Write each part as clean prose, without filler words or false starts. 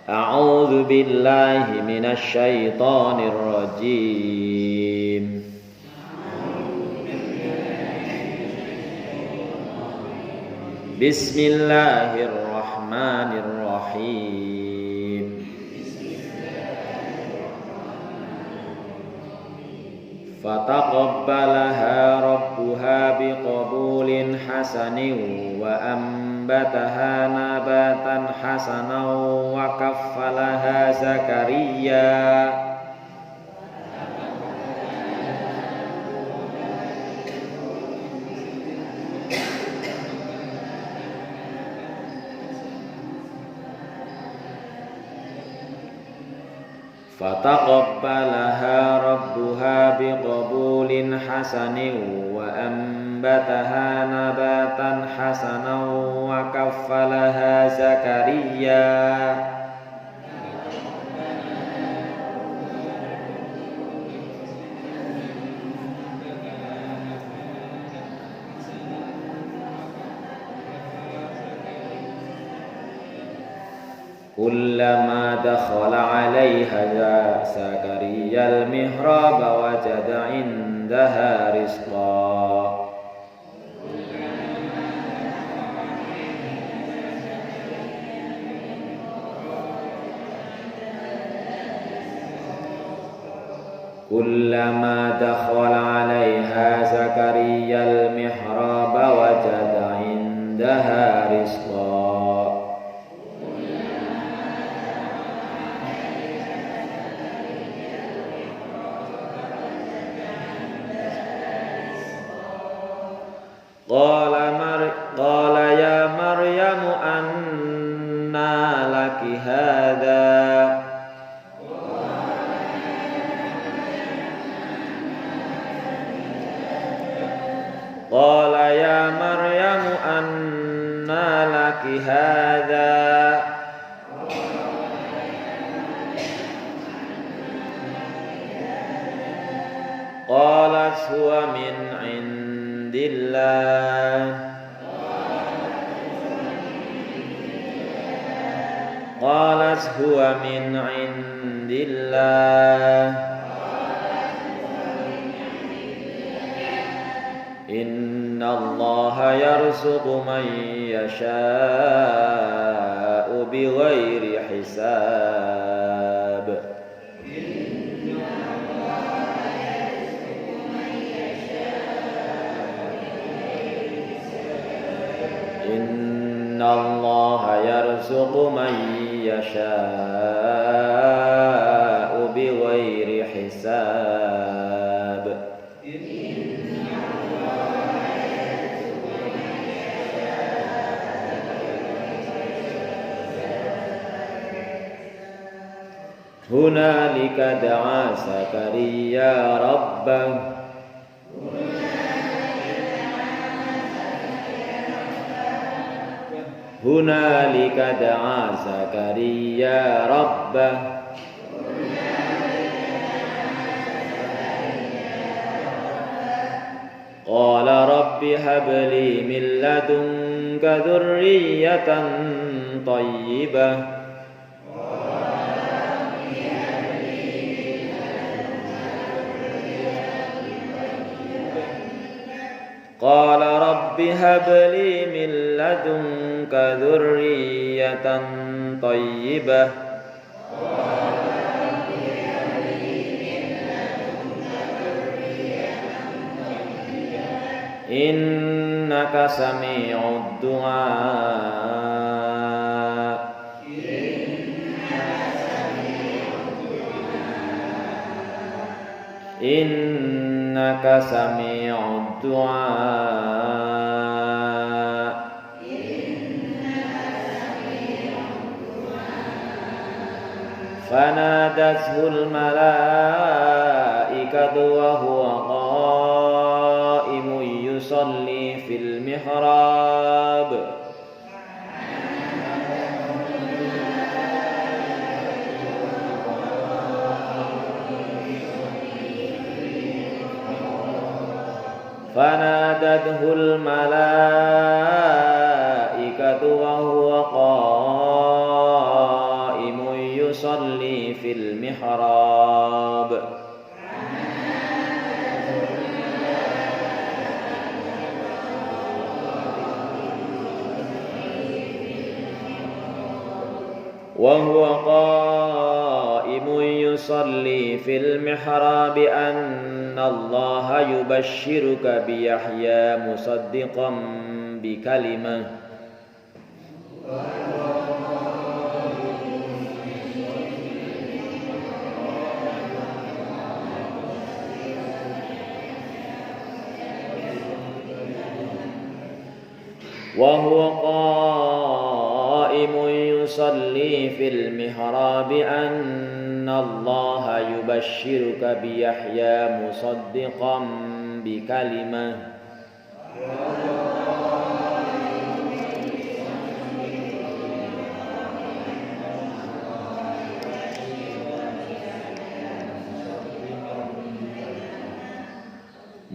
أعوذ بالله من الشيطان الرجيم بسم الله الرحمن الرحيم فتقبلها ربها بقبول حسن وأنبتها نباتا حسنا وكفلها زكريا فتقبلها ربها بقبول حسن وأنبتها نباتا حسنا وكفلها زكريا كلما دخل عليها زكريا المحراب وجد عندها رزقا كلما دخل عليها زكريا المحراب وجد عندها رزقا قال يا مريم أنى لك هذا قال يا مريم أنى لك هذا قالت هو من عند الله قالت هو من عند الله إن الله يرزق من يشاء بغير حساب إن الله يرزق من يشاء بغير حساب هنالك دعا زكريا ربه هنالك دعا زكريا ربه قال رب هب لي من لدنك ذرية طيبة قال رب هب لي من لدنك ذرية طيبة إنك سميع الدعاء إنك سميع الدعاء فنادته الملائكة وهو قائم يصلي في المحراب فنادته الملائكة وهو قائم يصلي في المحراب وهو قائم يصلي في المحراب أن الله يبشرك بيحيى مصدقا بكلمة وهو قائم يصلي في المحراب أن الله يبشرك بيحيى مصدقا بكلمة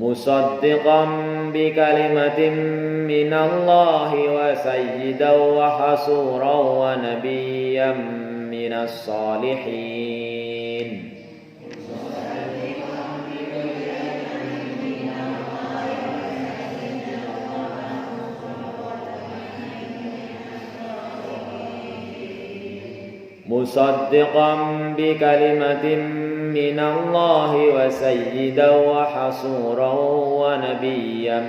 مصدقا بكلمة من الله وسيدا وحصورا ونبيا من الصالحين مصدقا بكلمة من الله وسيدا وحصورا ونبيا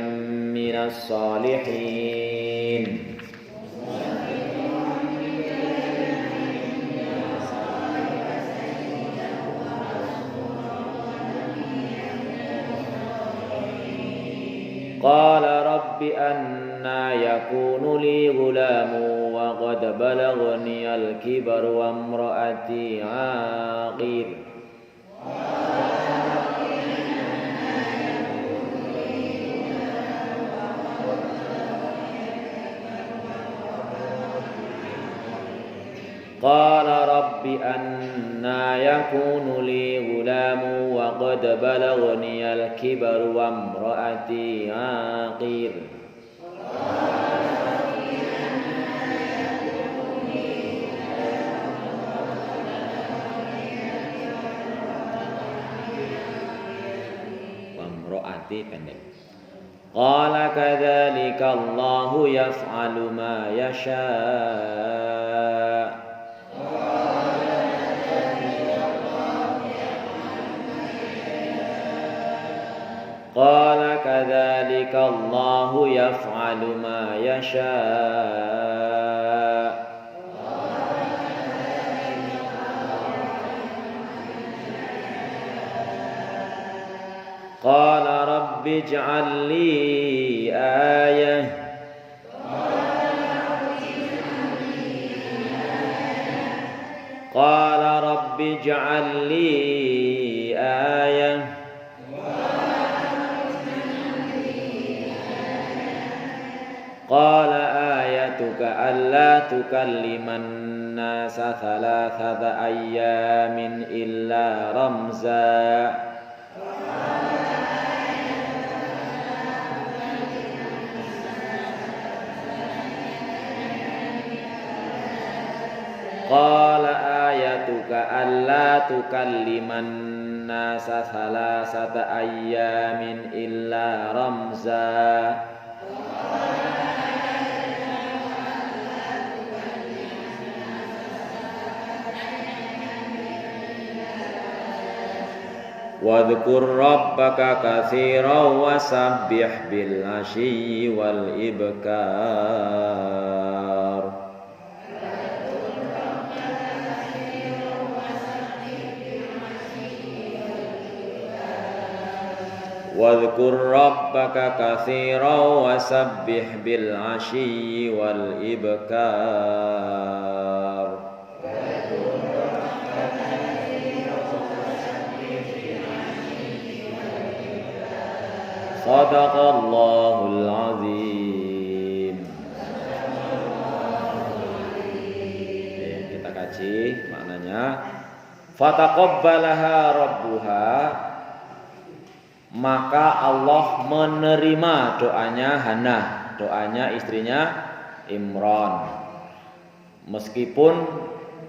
من الصالحين قال رب أنى يكون لي غلام وقد بلغني الكبر وامرأتي عاقر قال رب أنى يكون لي غلام وقد بلغني الكبر وامرأتي عاقر وامرأتي pendek قال كذلك الله يفعل ما يشاء قال كذلك الله يفعل ما يشاء قال رب اجعل لي آية قال رب اجعل لي آية قال آيتك ألا تكلم الناس 3 أيام إلا رمزا قال آيتك ألا تكلم الناس 3 أيام إلا رمزا واذكر ربك كثيرا وسبح بالعشي والإبكار واذكر ربك كثيرا وسبح بالعشي والإبكار Sadaqallahul azim. Kita kaji maknanya. Fataqabbalaha rabbuha, maka Allah menerima doanya Hannah, doanya istrinya Imran. Meskipun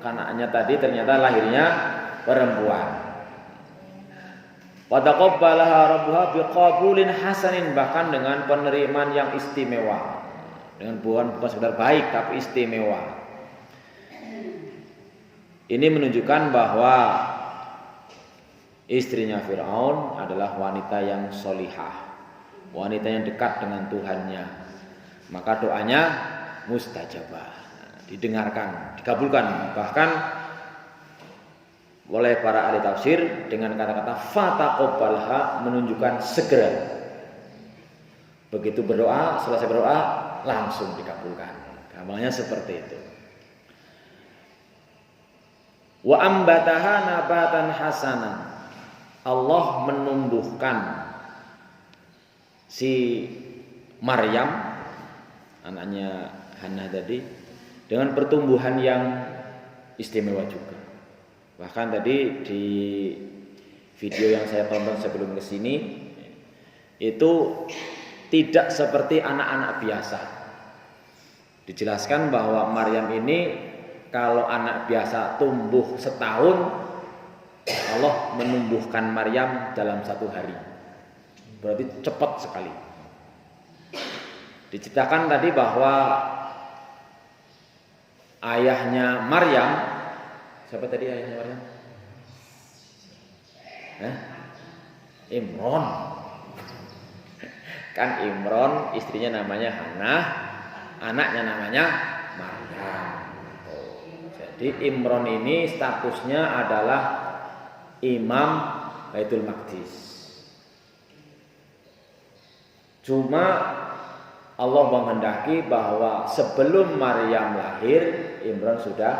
anaknya tadi ternyata lahirnya perempuan. Wa taqabbalaha rabbuha biqabulin hasanin, bahkan dengan penerimaan yang istimewa. Dengan bukan sekedar baik tapi istimewa. Ini menunjukkan bahwa istrinya Fir'aun adalah wanita yang solihah, wanita yang dekat dengan Tuhannya. Maka doanya mustajabah, didengarkan, dikabulkan. Bahkan oleh para ahli tafsir dengan kata-kata fataqabbalha menunjukkan segera. Begitu berdoa, selesai berdoa langsung dikabulkan. Gampangnya seperti itu. Wa ambataha nabatan hasanan. Allah menumbuhkan si Maryam, anaknya Hannah tadi, dengan pertumbuhan yang istimewa juga. Bahkan tadi di video yang saya tonton sebelum kesini itu tidak seperti anak-anak biasa. Dijelaskan bahwa Maryam ini kalau anak biasa tumbuh setahun, Allah menumbuhkan Maryam dalam 1 hari. Berarti cepat sekali. Diceritakan tadi bahwa ayahnya Maryam, siapa tadi ayahnya Maryam? Imron. Kan Imron istrinya namanya Hannah, anaknya namanya Maryam. Jadi Imron ini statusnya adalah Imam Baitul Maqdis. Cuma Allah menghendaki bahwa sebelum Maryam lahir, Imron sudah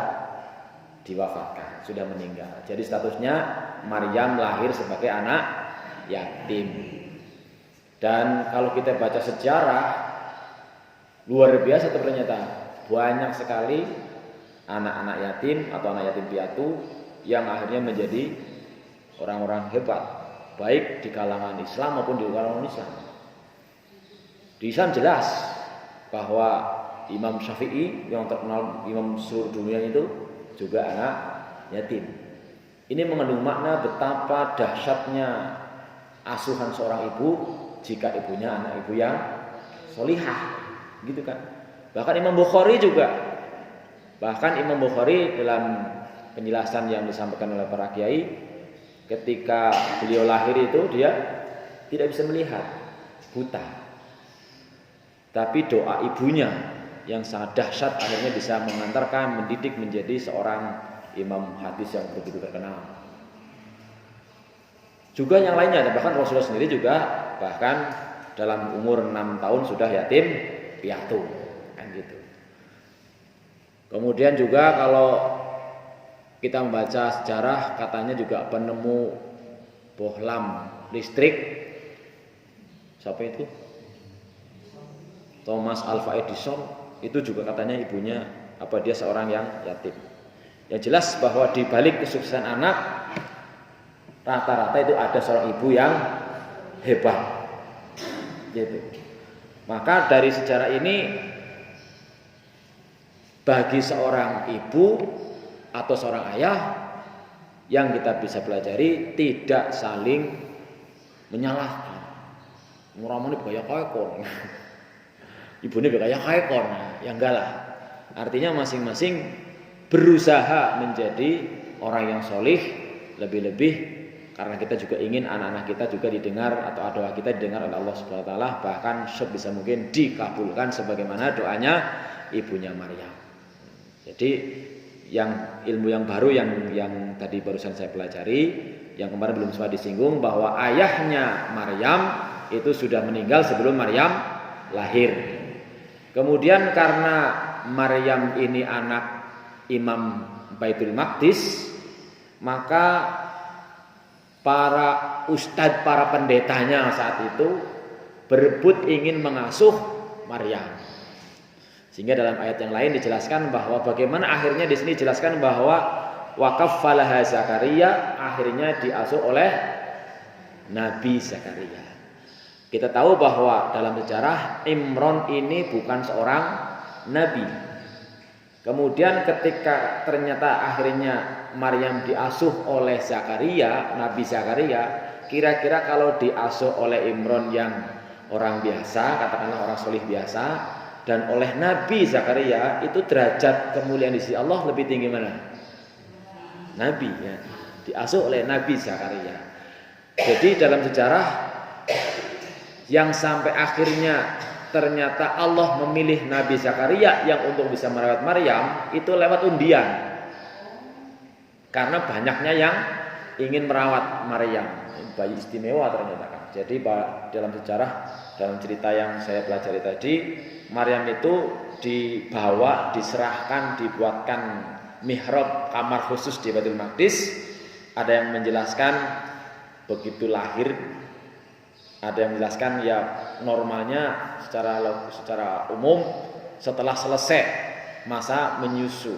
diwafatkan, sudah meninggal. Jadi statusnya Maryam lahir sebagai anak yatim. Dan kalau kita baca sejarah, luar biasa ternyata banyak sekali anak-anak yatim atau anak yatim piatu yang akhirnya menjadi orang-orang hebat, baik di kalangan Islam maupun di luar Islam. Di Islam jelas bahwa Imam Syafi'i yang terkenal imam seluruh dunia itu juga anak yatim. Ini mengandung makna betapa dahsyatnya asuhan seorang ibu jika ibunya anak ibu yang solihah, gitu kan. Bahkan Imam Bukhari dalam penjelasan yang disampaikan oleh para kiai, ketika beliau lahir itu dia tidak bisa melihat, buta. Tapi doa ibunya yang sangat dahsyat akhirnya bisa mengantarkan, mendidik menjadi seorang imam hadis yang begitu terkenal. Juga yang lainnya, bahkan Rasulullah sendiri juga bahkan dalam umur 6 tahun sudah yatim piatu, kan gitu. Kemudian juga kalau kita membaca sejarah, katanya juga penemu bohlam listrik, siapa itu? Thomas Alva Edison, itu juga katanya ibunya dia seorang yang yatim. Yang jelas bahwa di balik kesuksesan anak, rata-rata itu ada seorang ibu yang hebat, gitu. Maka dari sejarah ini, bagi seorang ibu atau seorang ayah yang kita bisa pelajari, tidak saling menyalahkan. Muramane kaya kon. Ibune kaya kon. Ya enggak lah. Artinya masing-masing berusaha menjadi orang yang solih, lebih-lebih karena kita juga ingin anak-anak kita juga didengar atau doa kita didengar oleh Allah Subhanahu wa taala, bahkan sebisa mungkin dikabulkan sebagaimana doanya ibunya Maryam. Jadi yang ilmu yang baru yang tadi barusan saya pelajari, yang kemarin belum sempat disinggung, bahwa ayahnya Maryam itu sudah meninggal sebelum Maryam lahir. Kemudian karena Maryam ini anak Imam Baitul Maqdis, maka para ustadz, para pendetanya saat itu berebut ingin mengasuh Maryam. Sehingga dalam ayat yang lain dijelaskan bahwa bagaimana akhirnya di sini dijelaskan bahwa wakaffalaha Zakaria, akhirnya diasuh oleh Nabi Zakaria. Kita tahu bahwa dalam sejarah Imron ini bukan seorang nabi, Kemudian ketika ternyata akhirnya Maryam diasuh oleh Zakaria, Nabi Zakaria, kira-kira kalau diasuh oleh Imron yang orang biasa, katakanlah orang solih biasa, dan oleh Nabi Zakaria, itu derajat kemuliaan di sisi Allah lebih tinggi mana? Nabi ya, diasuh oleh Nabi Zakaria. Jadi dalam sejarah yang sampai akhirnya ternyata Allah memilih Nabi Zakaria yang untuk bisa merawat Maryam itu lewat undian. Karena banyaknya yang ingin merawat Maryam, bayi istimewa ternyata kan. Jadi dalam sejarah, dalam cerita yang saya pelajari tadi, Maryam itu dibawa, diserahkan, dibuatkan mihrab, kamar khusus di Baitul Maqdis. Ada yang menjelaskan begitu lahir, ada yang menjelaskan ya normalnya secara umum setelah selesai masa menyusu.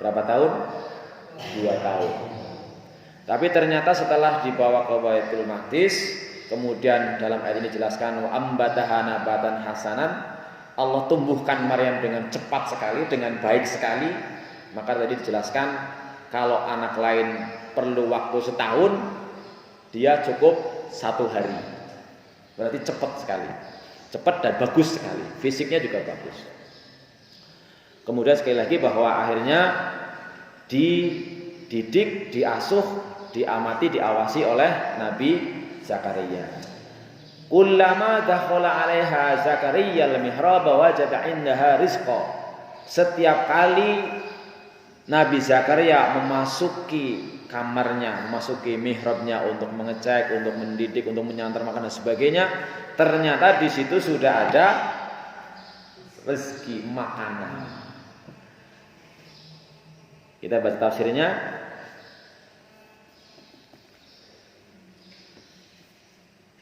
Berapa tahun? 2 tahun. Tapi ternyata setelah dibawa ke Baitul Maqdis, kemudian dalam ayat ini dijelaskan wa ambataha nabatan hasanan, Allah tumbuhkan Maryam dengan cepat sekali, dengan baik sekali. Maka tadi dijelaskan kalau anak lain perlu waktu setahun, dia cukup 1 hari. Berarti cepat sekali. Cepat dan bagus sekali. Fisiknya juga bagus. Kemudian sekali lagi bahwa akhirnya dididik, diasuh, diamati, diawasi oleh Nabi Zakaria. Kullama dakhala 'alaiha Zakaria al-mihrab wajada 'indaha rizqa. Setiap kali Nabi Zakaria memasuki kamarnya, memasuki mihrabnya untuk mengecek, untuk mendidik, untuk menyantar makan dan sebagainya, ternyata di situ sudah ada rezeki makanan. Kita baca tafsirnya.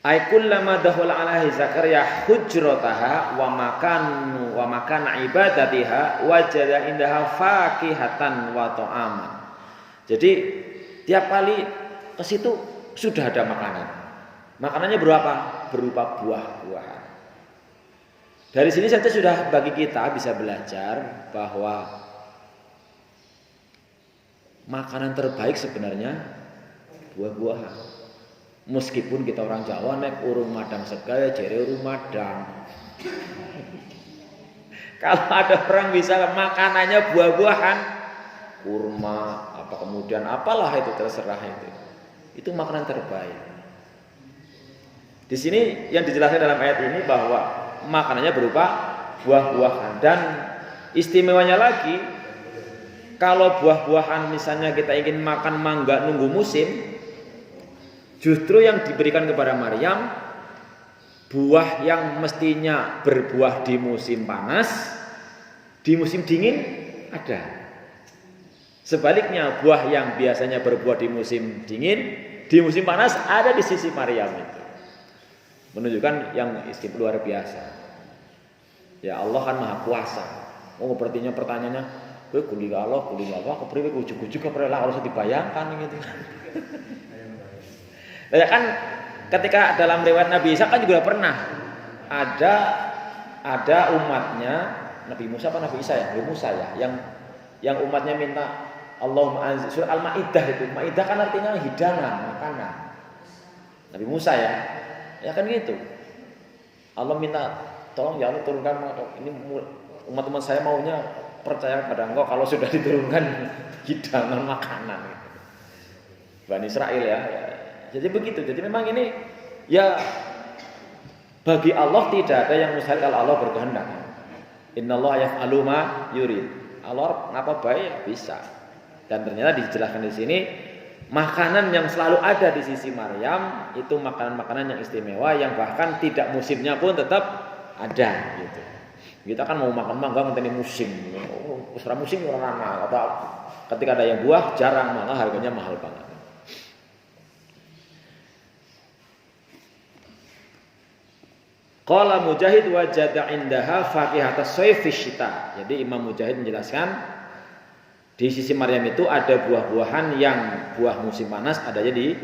Ay kullama dakhala alaihi Zakaria hujrataha wa makana ibadatiha wajada indaha fakihatan wa ta'aman. Jadi tiap kali ke situ sudah ada makanan. Makanannya berapa? Berupa buah-buahan. Dari sini saja sudah bagi kita bisa belajar bahwa makanan terbaik sebenarnya buah-buahan. Meskipun kita orang Jawa naik urung madang segala, jere urung madang. Kalau ada orang bisa makanannya buah-buahan, kurma, apa kemudian apalah itu terserah itu. Itu makanan terbaik. Di sini yang dijelaskan dalam ayat ini bahwa makanannya berupa buah-buahan, dan istimewanya lagi kalau buah-buahan misalnya kita ingin makan mangga nunggu musim, justru yang diberikan kepada Maryam buah yang mestinya berbuah di musim panas, di musim dingin ada. Sebaliknya buah yang biasanya berbuah di musim dingin, di musim panas ada di sisi Maryam itu. Menunjukkan yang istimewa luar biasa. Ya Allah kan Maha Kuasa. Oh berarti pertanyaannya, kowe kuli Allah, kepriwe ujug-ujug kepriwe lah harus dibayangkan gitu. Ya kan ketika dalam riwayat Nabi Isa kan juga pernah ada umatnya Nabi Musa apa Nabi Isa ya? Nabi Musa ya, yang umatnya minta Allahumma anzil surah Al-Maidah itu. Maidah kan artinya hidangan, makanan. Nabi Musa ya kan gitu. Allah minta tolong ya Allah turunkan ini umat-umat saya maunya percaya kepada Engkau kalau sudah diturunkan hidangan makanan. Bani Israel ya. Jadi begitu. Jadi memang ini ya bagi Allah tidak ada yang mustahil kalau Allah berkehendak. Innallaha yaf'alu ma yurid. Allah ngapa baik bisa. Dan ternyata dijelaskan di sini makanan yang selalu ada di sisi Maryam itu makanan-makanan yang istimewa yang bahkan tidak musimnya pun tetap ada gitu. Kita kan mau makan mangga ngenteni musim. Oh, usra musim ora ana. Atau ketika ada yang buah jarang, malah harganya mahal banget. Qala Mujahid wajada indaha faqihatas sayfi syita. Jadi Imam Mujahid menjelaskan di sisi Maryam itu ada buah-buahan yang buah musim panas adanya di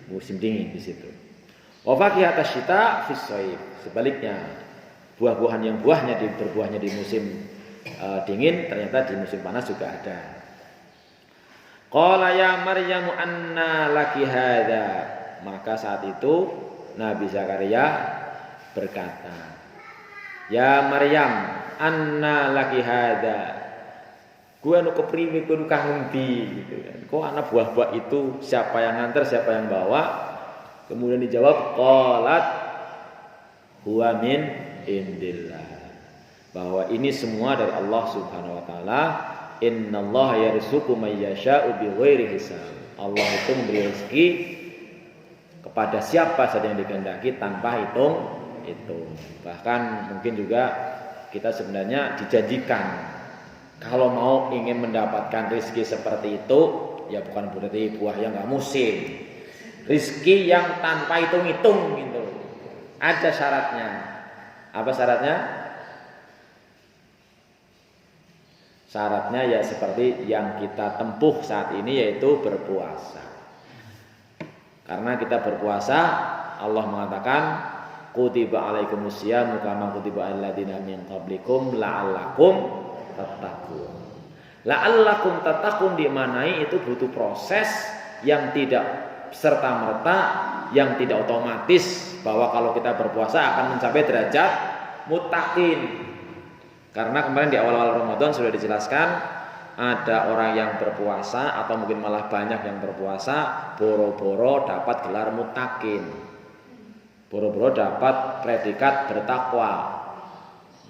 musim dingin di situ. Wa faqihatas syita fis sayf. Sebaliknya buah-buahan yang berbuahnya di musim dingin, ternyata di musim panas juga ada. Qala ya Maryamu anna laki hadza. Maka saat itu Nabi Zakaria berkata, ya Maryam anna laki hadza. Gua anu kepriwe kudu kang endi gitu kan. Kok anak buah-buah itu siapa yang nganter, siapa yang bawa? Kemudian dijawab qalat huwa min indillah. Bahwa ini semua dari Allah Subhanahu wa taala. Innallaha yarzuqu may yasha'u bighairi hisab. Allah itu memberi rezeki kepada siapa saja yang dikehendaki tanpa hitung. Bahkan mungkin juga kita sebenarnya dijanjikan kalau mau ingin mendapatkan rezeki seperti itu, ya bukan berarti buah yang enggak musim. Rezeki yang tanpa hitung-hitung gitu. Ada syaratnya. Apa syaratnya? Syaratnya ya seperti yang kita tempuh saat ini, yaitu berpuasa. Karena kita berpuasa, Allah mengatakan kutiba alaikumusyamu kama kutiba alal ladzina min qablikum la'allakum tattaqun. La'allakum tattaqun dimanai itu butuh proses yang tidak serta-merta, yang tidak otomatis bahwa kalau kita berpuasa akan mencapai derajat muttaqin. Karena kemarin di awal-awal Ramadan sudah dijelaskan ada orang yang berpuasa atau mungkin malah banyak yang berpuasa boro-boro dapat gelar muttaqin. Boro-boro dapat predikat bertakwa.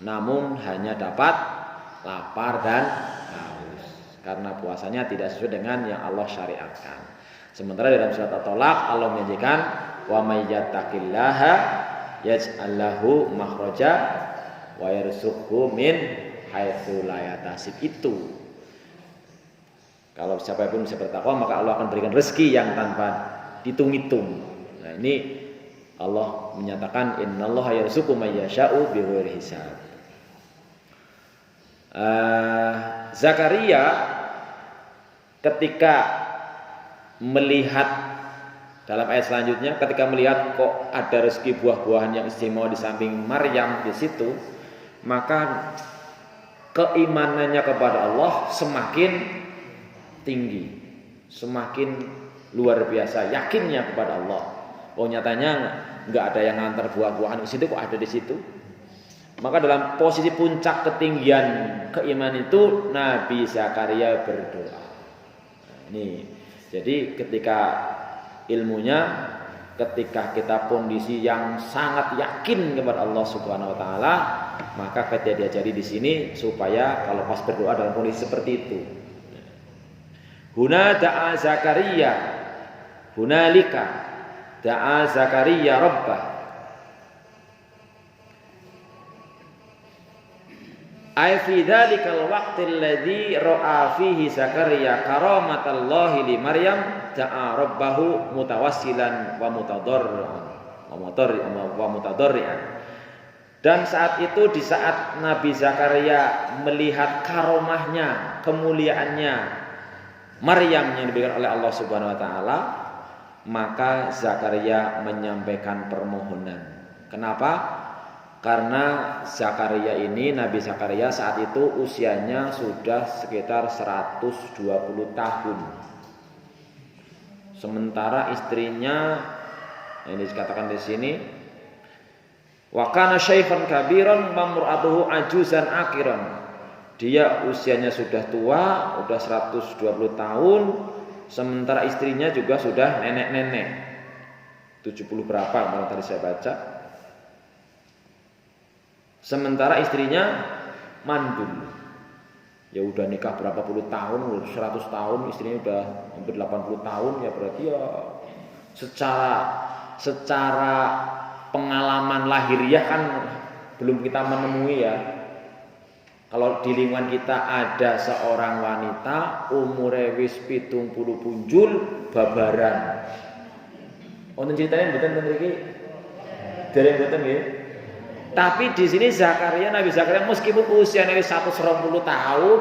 Namun hanya dapat lapar dan haus karena puasanya tidak sesuai dengan yang Allah syariatkan. Sementara dalam surat At-Tolaq Allah menjanjikan wa may yattaqillaha yaj'al lahu makhraja wa yarzuqhu min haitsu la yahtasib. Itu kalau siapa pun bisa bertakwa maka Allah akan berikan rezeki yang tanpa hitung-hitung. Nah, ini Allah menyatakan innallaha yarzuqu may yasha'u bighairi hisab. Zakaria ketika melihat dalam ayat selanjutnya, ketika melihat kok ada rezeki buah-buahan yang istimewa di samping Maryam di situ, maka keimanannya kepada Allah semakin tinggi, semakin luar biasa yakinnya kepada Allah. Oh nyatanya nggak ada yang ngantar buah-buahan ke situ, kok ada di situ. Maka dalam posisi puncak ketinggian keimanan itu Nabi Zakaria berdoa. Nah, ini jadi ketika ilmunya, ketika kita kondisi yang sangat yakin kepada Allah Subhanahu wa taala, maka kita diajari di sini supaya kalau pas berdoa dalam kondisi seperti itu. Huna da'a Zakaria, hunalika da'a Zakaria rabbah. Ai fi dzalikal waqtil ladzi ra'a fihi Zakaria karamatallahi li Maryam da'a rabbahu mutawassilan wa mutadarrian. Dan saat itu di saat Nabi Zakaria melihat karomahnya, kemuliaannya Maryam yang diberikan oleh Allah Subhanahu wa taala, maka Zakaria menyampaikan permohonan. Kenapa? Karena Zakaria ini, Nabi Zakaria saat itu usianya sudah sekitar 120 tahun. Sementara istrinya ini dikatakan di sini wa kana syaikhan kabiran mamra'atuhu ajuzan akiran. Dia usianya sudah tua, sudah 120 tahun, sementara istrinya juga sudah nenek-nenek. 70 berapa malah tadi saya baca. Sementara istrinya mandul. Ya udah nikah berapa puluh tahun, udah 100 tahun, istrinya udah hampir 80 tahun, ya berarti ya secara pengalaman lahiriah kan belum kita menemui ya. Kalau di lingkungan kita ada seorang wanita umure wis 70 punjul babaran. Wonten ceritanya mboten ten mriki? Dereng mboten nggih. Tapi di sini Zakaria, Nabi Zakaria meskipun usianya 120 tahun,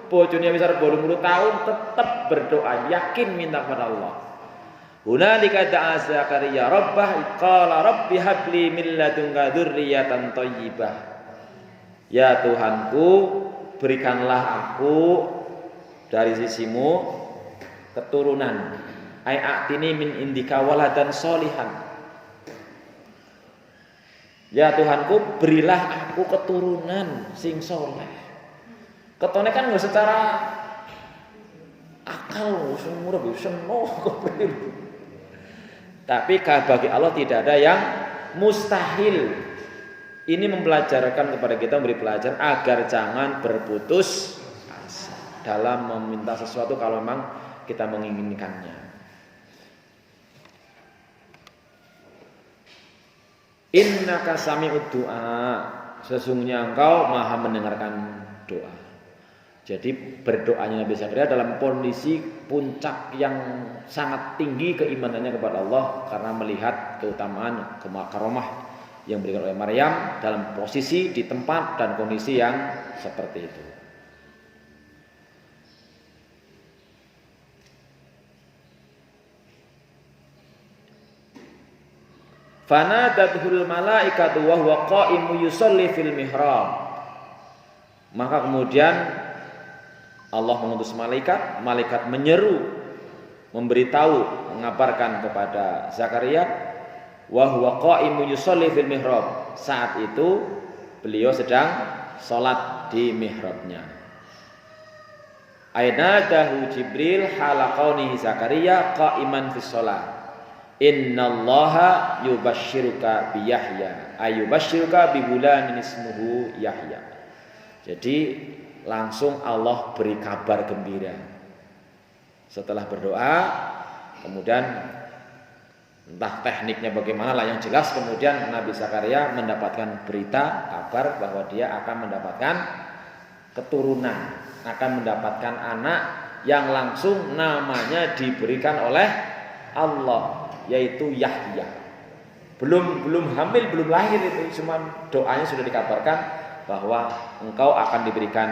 bojone wis 80 tahun, tetap berdoa, yakin minta kepada Allah. Hunalika da'a Zakaria rabbah qala rabbi habli min ladunka dzurriyyatan thayyibah. Ya Tuhanku, berikanlah aku dari sisimu keturunan. Ai a'tini min indika waladan sholihan. Ya Tuhanku, berilah aku keturunan sing soleh. Ketone kan nggak secara akal, semua seno kepriwe. Tapi bagi Allah tidak ada yang mustahil. Ini mempelajarkan kepada kita, memberi pelajaran agar jangan berputus asa dalam meminta sesuatu kalau memang kita menginginkannya. Innaka sami'ud du'a, sesungguhnya engkau maha mendengarkan doa. Jadi berdoanya Nabi Zakaria dalam kondisi puncak yang sangat tinggi keimanannya kepada Allah karena melihat keutamaan karomah yang diberikan oleh Maryam dalam posisi di tempat dan kondisi yang seperti itu. Fanadathul malaikatu wa huwa qa'imun yusalli fil mihrab. Maka kemudian Allah mengutus malaikat, malaikat menyeru, memberitahu, mengabarkan kepada Zakaria wa huwa qa'imun yusalli fil mihrab. Saat itu beliau sedang salat di mihrabnya. Ainadahu Jibril hala qaunihi Zakaria qa'iman fis shalah. Innallaha yubashshiruka bi Yahya, ayubashshiruka bi gulamin ismuhu Yahya. Jadi langsung Allah beri kabar gembira. Setelah berdoa, kemudian entah tekniknya bagaimana lah, yang jelas kemudian Nabi Zakaria mendapatkan berita kabar bahwa dia akan mendapatkan keturunan, akan mendapatkan anak yang langsung namanya diberikan oleh Allah, yaitu Yahya. Belum hamil, belum lahir itu, cuma doanya sudah dikabarkan bahwa engkau akan diberikan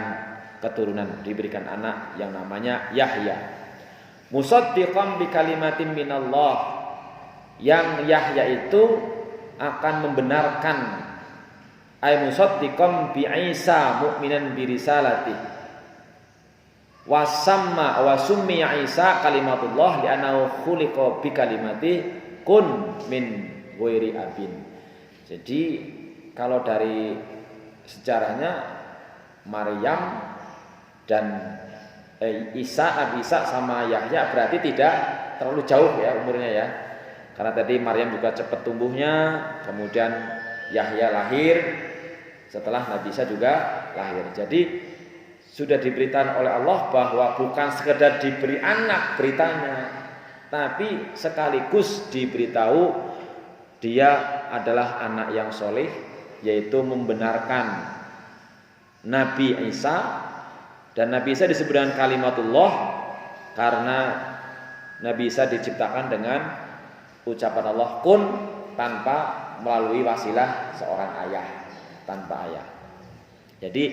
keturunan, diberikan anak yang namanya Yahya. Musaddiqan bi kalimatin minallah, yang Yahya itu akan membenarkan, ay musaddiqan bi Isa mu'minan bi risalati. Wasamma wa summiya Isa kalimatullah li'annahu khuliqa bi kalimati kun min ghairi abin. Jadi kalau dari sejarahnya Maryam dan Isa, Nabi Isa sama Yahya berarti tidak terlalu jauh ya umurnya ya. Karena tadi Maryam juga cepat tumbuhnya, kemudian Yahya lahir setelah Nabi Isa juga lahir. Jadi sudah diberitakan oleh Allah bahwa bukan sekedar diberi anak beritanya, tapi sekaligus diberitahu dia adalah anak yang soleh, yaitu membenarkan Nabi Isa. Dan Nabi Isa disebut dengan kalimatullah karena Nabi Isa diciptakan dengan ucapan Allah kun, tanpa melalui wasilah seorang ayah, tanpa ayah. Jadi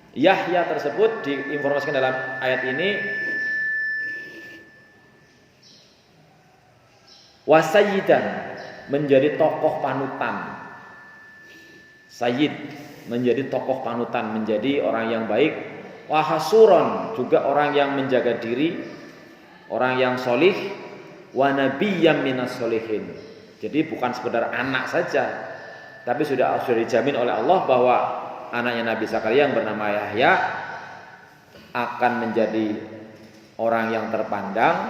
Yahya tersebut diinformasikan dalam ayat ini wasayyidan, menjadi tokoh panutan. Sayyid menjadi tokoh panutan, menjadi orang yang baik. Wahasuron, juga orang yang menjaga diri, orang yang solih. Wa nabiyyam minas solihin. Jadi bukan sekedar anak saja, tapi sudah dijamin oleh Allah bahwa anaknya Nabi Zakaria yang bernama Yahya akan menjadi orang yang terpandang,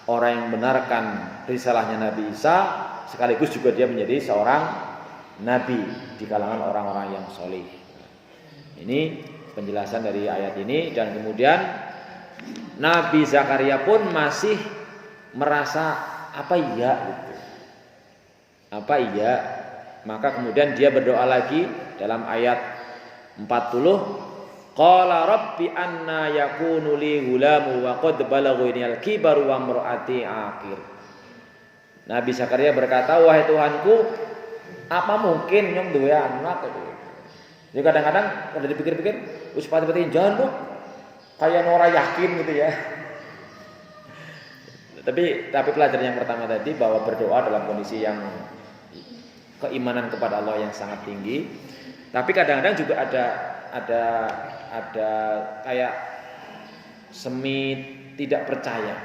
orang yang benarkan risalahnya Nabi Isa, sekaligus juga dia menjadi seorang nabi di kalangan orang-orang yang soleh. Ini penjelasan dari ayat ini. Dan kemudian Nabi Zakaria pun masih merasa apa iya, maka kemudian dia berdoa lagi dalam ayat 40, qala rabbi anna yakunu li gulamu wa qad balaghani al-kibaru wa imraati aqir. Nabi Zakaria berkata, wahai Tuhanku, apa mungkin nyong duwe anak itu. Jadi kadang-kadang kalau dipikir-pikir wis pati-pati jaluk kayak ora yakin gitu ya. Tapi pelajaran yang pertama tadi bahwa berdoa dalam kondisi yang keimanan kepada Allah yang sangat tinggi. Tapi kadang-kadang juga ada kayak semi tidak percaya.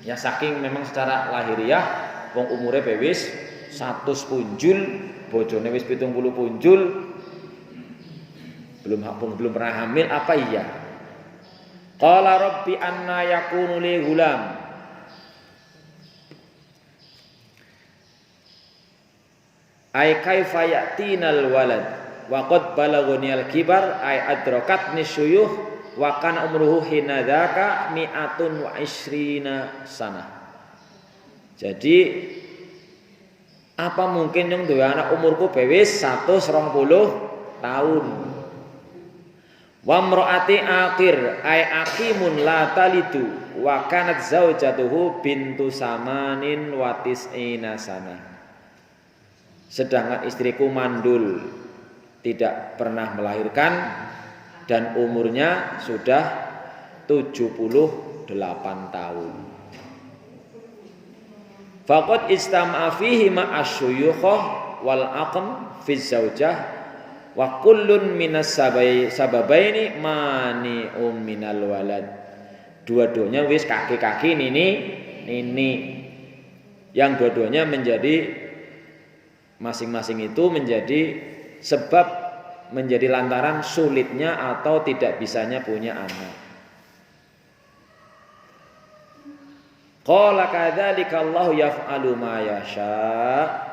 Ya saking memang secara lahiriah wong umure wis 100 punjul, bojone wis 70 punjul, belum pernah hamil apa iya? Qala rabbi anna yakunu li ghulam. Ai kaifa yatinal walad wa qad balaghani al kibar ai adrakatni syuyuh wa kana umruhu hinadzaka mi'atun wa isrina sanah. Jadi apa mungkin yang duwe anak umurku bewis 120 tahun. Wa mraati akhir ay aqimun la talidu wa kanat zaujatuhu bintu samanin wa tis'ina sanah. Sedangkan istriku mandul, tidak pernah melahirkan dan umurnya sudah 78 tahun. Faqad istama'a fihi ma'asyuyukhah wal aqm fi zaujah wa kullun minas sababaini mani'um minal walad. Dua-duanya wis kaki-kaki nini yang dua-duanya menjadi masing-masing itu menjadi sebab menjadi lantaran sulitnya atau tidak bisanya punya anak. Qala kadzalika Allahu yaf'alu ma yasha.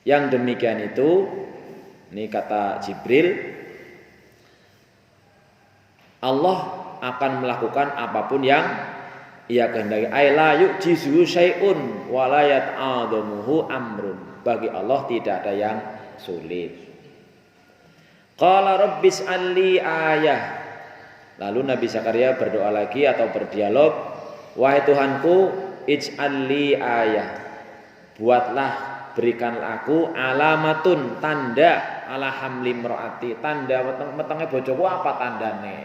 Yang demikian itu, ini kata Jibril, Allah akan melakukan apapun yang Ia kehendaki. Ai la yu'jizu syai'un wa la yata'adhamuhu amrun. Bagi Allah tidak ada yang sulit. Qala rabbis alli ayah. Lalu Nabi Zakaria berdoa lagi atau berdialog, wahai Tuhanku, ij'alli ayah. Buatlah, berikanlah aku alamatun, tanda ala hamli mraati, tanda metenge bojoku apa tandane.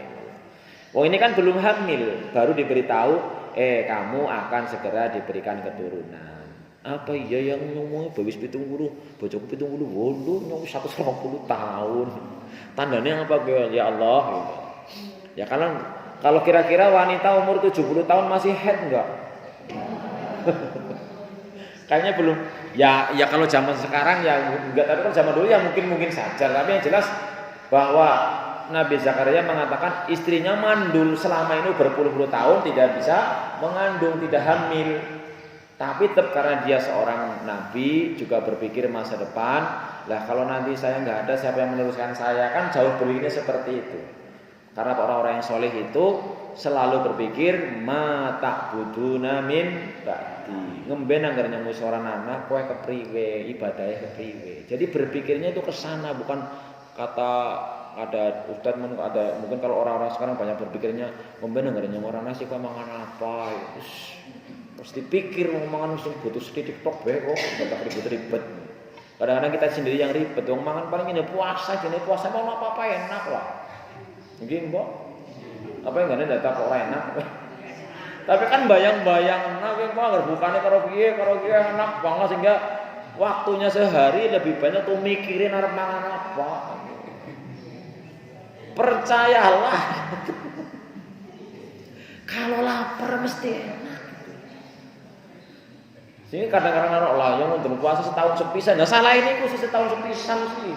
Oh ini kan belum hamil, baru diberitahu kamu akan segera diberikan keturunan. Apa iya yang ngomongnya bawis 70, bojoku 70, waduh nyong 120 tahun. Tandanya apa ya Allah gitu. Ya kalau kira-kira wanita umur 70 tahun masih head enggak? Kayaknya belum. Ya kalau zaman sekarang ya enggak, tapi kan zaman dulu ya mungkin saja. Tapi yang jelas bahwa Nabi Zakaria mengatakan istrinya mandul selama ini berpuluh-puluh tahun tidak bisa mengandung, tidak hamil. Tapi tetap karena dia seorang nabi juga berpikir masa depan. Lah kalau nanti saya nggak ada, siapa yang meneruskan saya? Kan jauh berpikirnya seperti itu. Karena orang-orang yang soleh itu selalu berpikir mata buduna min ba'di. Ngemben anggar nyangu seorang anak kowe kepriwe, ibadahnya kepriwe. Jadi berpikirnya itu ke sana, bukan kata ada ustaz, ada mungkin kalau orang-orang sekarang banyak berpikirnya ngemben anggar nyangu orang nasi kowe mangan apa. Terus dipikir mau mangan mesti butuh sedikit tok bae kok, enggak ribet-ribet. Kadang-kadang kita sendiri yang ribet, wong mangan paling ini puasa mau apa-apa enak lah. Mungkin mbok apa yang enggak ada kok enak. Tapi kan bayang-bayang enak kok bukane karo piye enak banget sehingga waktunya sehari lebih banyak tuh mikirin arep mangan apa. Percayalah. Kalau lapar mesti enak. Sini kadang-kadang orang layang untuk puasa setahun sepisan. Nah salah ini khusus setahun sepisan sih.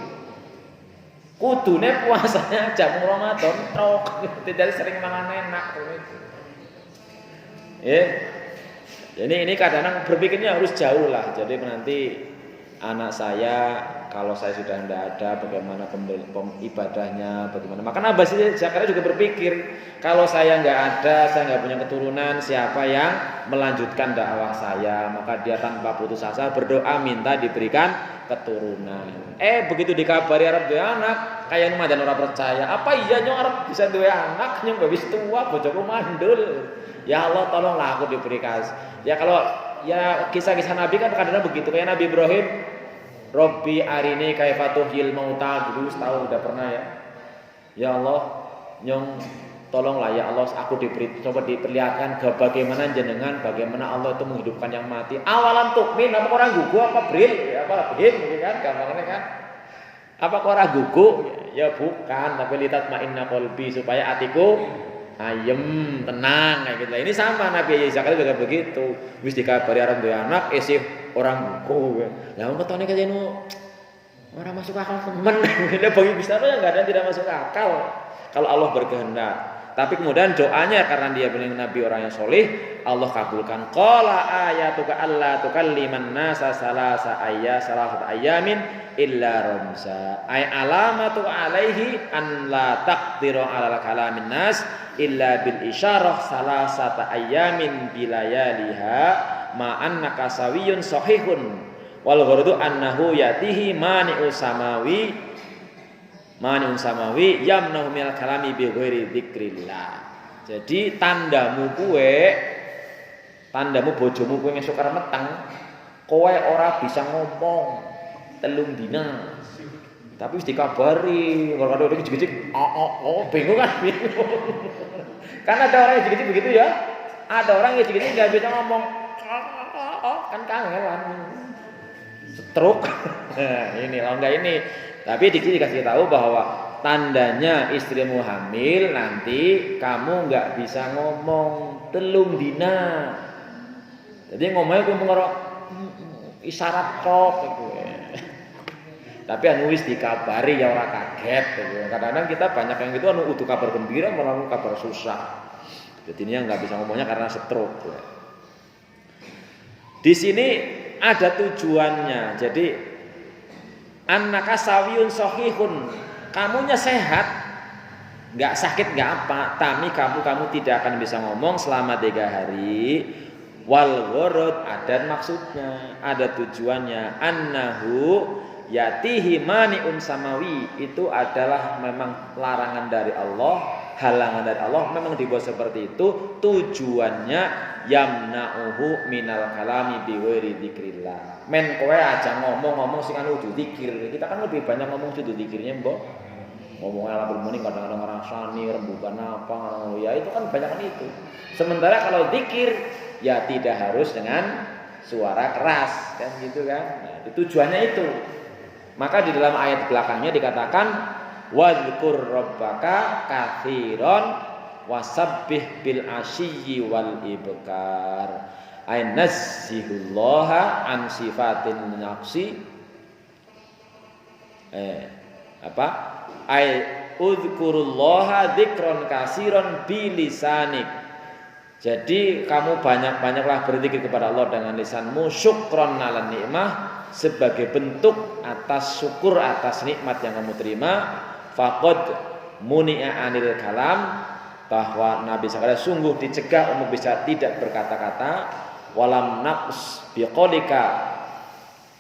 Kudune puasanya jam Ramadan tok, tidak sering mangan enak gitu. Ini kadang-kadang berpikirnya harus jauh lah. Jadi nanti anak saya kalau saya sudah tidak ada, bagaimana ibadahnya, bagaimana. Maka Nabi Zakaria juga berpikir, kalau saya nggak ada, saya nggak punya keturunan, siapa yang melanjutkan dakwah saya? Maka dia tanpa putus asa berdoa minta diberikan keturunan. Begitu dikabari Arab dua anak, kayak numadan orang percaya. Apa iya nyong Arab bisa dua anak, nyong gak bisa tua, bojoku mandul. Ya Allah tolonglah aku diberikan. Ya kalau ya kisah-kisah Nabi kan kadang-kadang begitu, kayak Nabi Ibrahim. Robbi arini kaifa tuhyil mauta, dulu tahu udah pernah ya. Ya Allah, nyong tolonglah ya Allah, aku coba diperlihatkan bagaimana jenengan, bagaimana Allah itu menghidupkan yang mati. Awalan tukmin, apa orang gugu apa bril, apa bril gitu kan, gampangnya kan. Apa orang gugu? Ya bukan, tapi litatma'inna qalbi, supaya hatiku ayem, tenang kayak gitu. Ini sama Nabi Isa kali juga begitu. Wis dikabari arep duwe anak isih orang buku. Lah wong ketone kaya orang masuk akal temen. Lah bagi Gusti Allah yang enggak ada yang tidak masuk akal. Kalau Allah berkehendak. Tapi kemudian doanya karena dia benar nabi orang yang soleh, Allah kabulkan. Qala ayatuka alla tukalliman nasa salasa ayamin illa ramza. Ay alamatu alaihi an la taqdiru ala kalamin nas illa bil isyarah salasata ayamin bilayaliha ma annaka sawiyun sahihun wal ghurdu annahu yatihi mani'us samawi yamnahu minal kalami bi ghairi dzikrillah. Jadi tandamu bojomu kowe ngesuk arep meteng, kowe ora bisa ngomong telung dina. Tapi wis dikabari, kalau ada gigit-gigit, bingung kan? Bingung. Kan ada orang yang gigit begitu ya. Ada orang yang gigit enggak bisa ngomong. Kan kangelan. Stroke. Ini loh enggak ini. Tapi dikasih tahu bahwa tandanya istrimu hamil nanti kamu nggak bisa ngomong telung dina. Jadi ngomongnya aku mengerok isyarat tok gitu. Tapi anu wis dikabari ya ora kaget gitu. Kadang-kadang kita banyak yang gitu anu utuh kabar gembira malah kabar susah. Jadi ini nggak bisa ngomongnya karena stroke. Gitu. Di sini ada tujuannya. Jadi annaka sawiyun sahihun, kamunya sehat, nggak sakit nggak apa, tapi kamu tidak akan bisa ngomong selama 3 hari. Wal ghurud ada maksudnya, ada tujuannya. Annahu yatihi mani'un samawi, itu adalah memang larangan dari Allah, halangan dari Allah, memang dibuat seperti itu. Tujuannya yamna'uhu minal kalami bi ghairi dzikrillah. Men kowe aja ngomong sing anu kudu zikir. Kita kan lebih banyak ngomong kudu zikirnya, Mbok. Ngomongnya ala bermuni kadang-kadang ngrasani rembukan apa, ya itu kan banyak kan itu. Sementara kalau zikir ya tidak harus dengan suara keras kan gitu kan. Nah, tujuannya itu. Maka di dalam ayat belakangnya dikatakan wadhkur rabbaka katsiran wasabbih bil asyi wal ibkar. Ay nazihullaha an sifatin naqsi ay udhkurullaha dzikron katsiran bilisanik. Jadi kamu banyak-banyaklah berzikir kepada Allah dengan lisanmu, syukron 'alan nikmah, sebagai bentuk atas syukur atas nikmat yang kamu terima. Faqad muni'a 'anil kalam, bahwa Nabi sekalian sungguh dicegah untuk bisa tidak berkata-kata. Walam naqs biqaulika,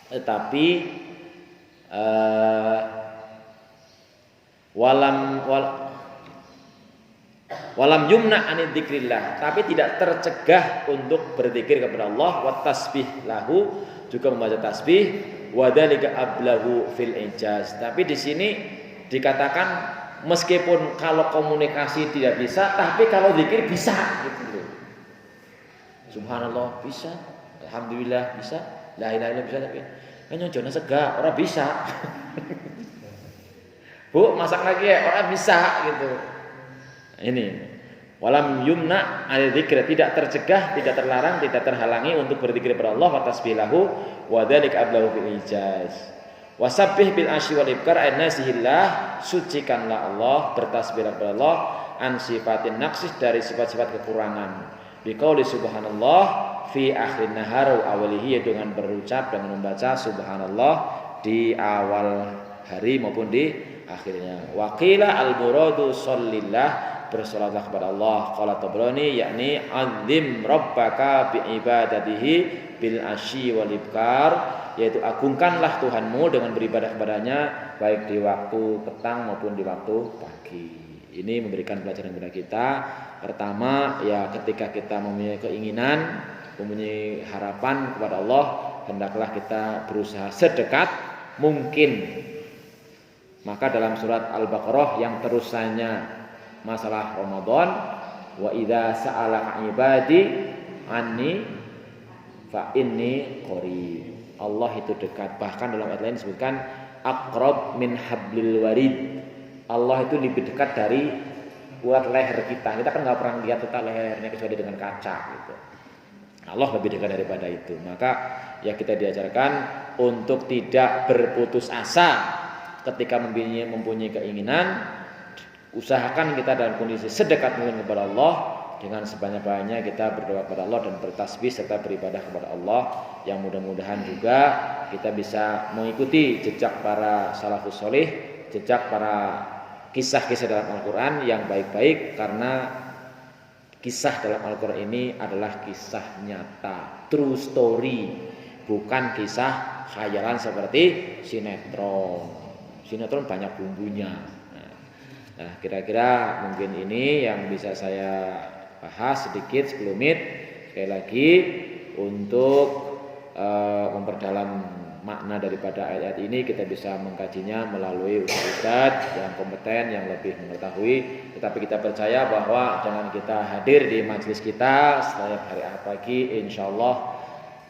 tetapi walam yumna anid dzikrillah, tapi tidak tercegah untuk berzikir kepada Allah. Wa tasbih lahu, juga membaca tasbih. Wa dzalika ablahu fil ijaz. Tapi di sini dikatakan meskipun kalau komunikasi tidak bisa, tapi kalau zikir bisa gitu. Subhanallah bisa, alhamdulillah bisa, la ilaha illallah bisa, tapi nyonjone sega ora bisa. Bu, masak lagi ya, ora bisa gitu. Ini walam yumna al-dzikr, tidak tercegah, tidak terlarang, tidak terhalangi untuk berzikir kepada Allah wa tasbilahu wa dzalika ablahu fil ijaz. Wasabbih bil asyi wal ibkar, annasihillah, sucikanlah Allah, bertasbihlah kepada Allah, an sifatin naqsis, dari sifat-sifat kekurangan. Biqauli subhanallah fi akhirin nahar wa awalihi, dengan berucap dengan membaca subhanallah di awal hari maupun di akhirnya. Wa qila al-muradu shallillah, bersolatlah kepada Allah. Qala Tabrani, yakni azim rabbaka bi ibadatihi bil asyi wal ibkar, yaitu agungkanlah Tuhanmu dengan beribadah kepadanya baik di waktu petang maupun di waktu pagi. Ini memberikan pelajaran kepada kita. Pertama, ya ketika kita mempunyai keinginan, mempunyai harapan kepada Allah, hendaklah kita berusaha sedekat mungkin. Maka dalam surat Al-Baqarah yang terusannya masalah Ramadan, wa idza sa'alaka ibadi anni fa inni qarib. Allah itu dekat. Bahkan dalam ayat lain disebutkan aqrab min hablil warid. Allah itu lebih dekat dari buat leher kita. Kita kan nggak pernah lihat letak lehernya kecuali dengan kaca gitu. Allah lebih dekat daripada itu. Maka ya kita diajarkan untuk tidak berputus asa ketika mempunyai keinginan. Usahakan kita dalam kondisi sedekat mungkin kepada Allah, dengan sebanyak-banyaknya kita berdoa kepada Allah dan bertasbih serta beribadah kepada Allah. Yang mudah-mudahan juga kita bisa mengikuti jejak para salafus solih, jejak para kisah-kisah dalam Al-Quran yang baik-baik, karena kisah dalam Al-Quran ini adalah kisah nyata, true story, bukan kisah khayalan seperti sinetron. Sinetron banyak bumbunya. Nah, kira-kira mungkin ini yang bisa saya bahas sedikit 10 menit. Sekali lagi untuk memperdalam makna daripada ayat-ayat ini, kita bisa mengkajinya melalui ustaz yang kompeten, yang lebih mengetahui. Tetapi kita percaya bahwa jangan kita hadir di majelis kita setiap hari Ahad pagi, insyaallah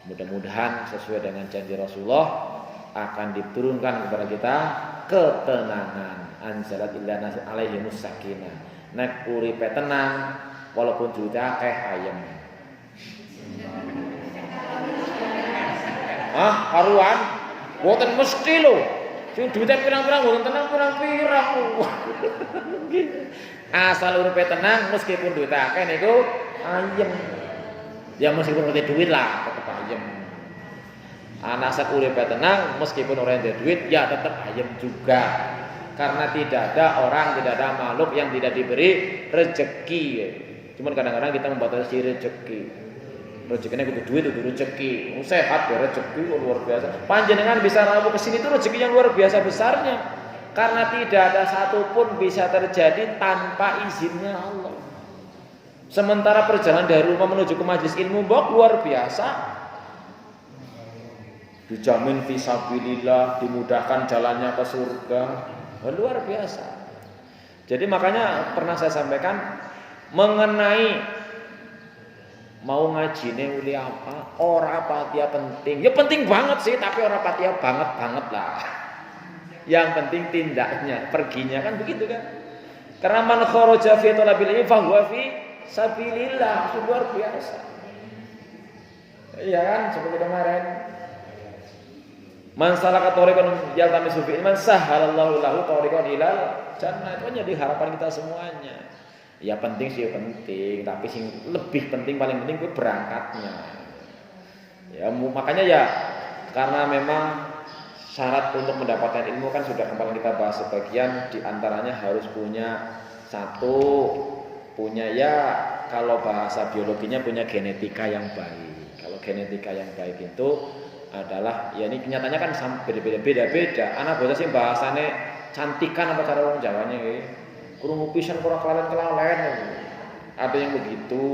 mudah-mudahan sesuai dengan janji Rasulullah akan diturunkan kepada kita ketenangan. Anzalat illana alaihimus sakinah. Nek uripe tenang walaupun duite akeh ayem. Karuan boten mesti lho. Sing duite pirang-pirang boten tenang pirang-pirang. Asal uripe tenang meskipun duite akeh niku ayem. Ya meskipun ora duit lah tetep ayem. Anak sak uripe tenang meskipun ora ada duit ya tetap ayem juga. Karena tidak ada orang, tidak ada makhluk yang tidak diberi rezeki. Cuman kadang-kadang kita membatasi rezeki. Rezekinya kudu duit, kudu rezeki. Sehat ya rezeki luar biasa. Panjenengan bisa rawuh ke sini itu rezeki yang luar biasa besarnya. Karena tidak ada satupun bisa terjadi tanpa izinnya Allah. Sementara perjalanan dari rumah menuju ke majelis ilmu luar biasa. Dijamin fisabilillah, dimudahkan jalannya ke surga. Luar biasa. Jadi makanya pernah saya sampaikan mengenai mau ngajine uli apa, ora patia penting. Ya penting banget sih, tapi ora patia banget lah. Yang penting tindaknya, perginya kan begitu kan. Karena man kharaja fi talabil ilmi fa huwa fi sabilillah, luar biasa. Iya kan, seperti kemarin. Man salaka tariqan yaltamisu fi ilman sahhalallahu lahu tariqan ilal jannah. Itu jadi harapan kita semuanya. Ya penting sih penting, tapi sing lebih penting, paling penting itu berangkatnya. Ya makanya ya karena memang syarat untuk mendapatkan ilmu kan sudah kemarin kita bahas sebagian, di antaranya harus punya ya kalau bahasa biologinya punya genetika yang baik. Kalau genetika yang baik itu adalah ya ini kenyataannya kan beda-beda. Anak bocah sih bahasane cantikan apa cara orang Jawanya nggih. Krungu pisan ora kelalen. Ada yang begitu.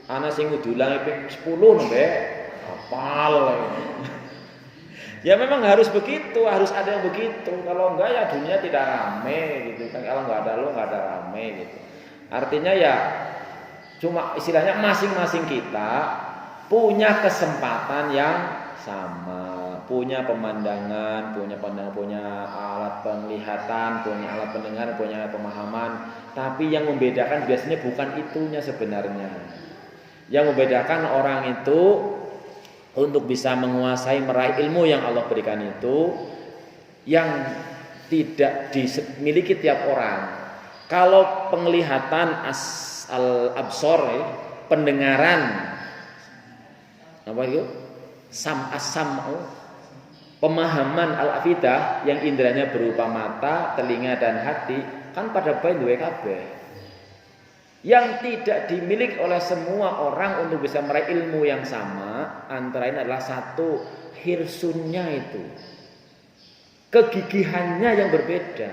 Anak sing ngudulangi ping 10 nembe hafal. Ya memang harus begitu, harus ada yang begitu. Kalau enggak ya dunia tidak rame gitu kan. Kalau enggak ada lo enggak ada rame gitu. Artinya ya cuma istilahnya masing-masing kita punya kesempatan yang sama, punya pemandangan, punya alat penglihatan, punya alat pendengar, punya pemahaman. Tapi yang membedakan biasanya bukan itunya sebenarnya. Yang membedakan orang itu untuk bisa menguasai meraih ilmu yang Allah berikan itu yang tidak dimiliki tiap orang. Kalau penglihatan al-absor, pendengaran apa itu? Sam'u, pemahaman al-afidah yang indranya berupa mata, telinga dan hati kan pada bae duwe kabeh. Yang tidak dimiliki oleh semua orang untuk bisa meraih ilmu yang sama antara ini adalah satu, hirsunnya itu, kegigihannya yang berbeda.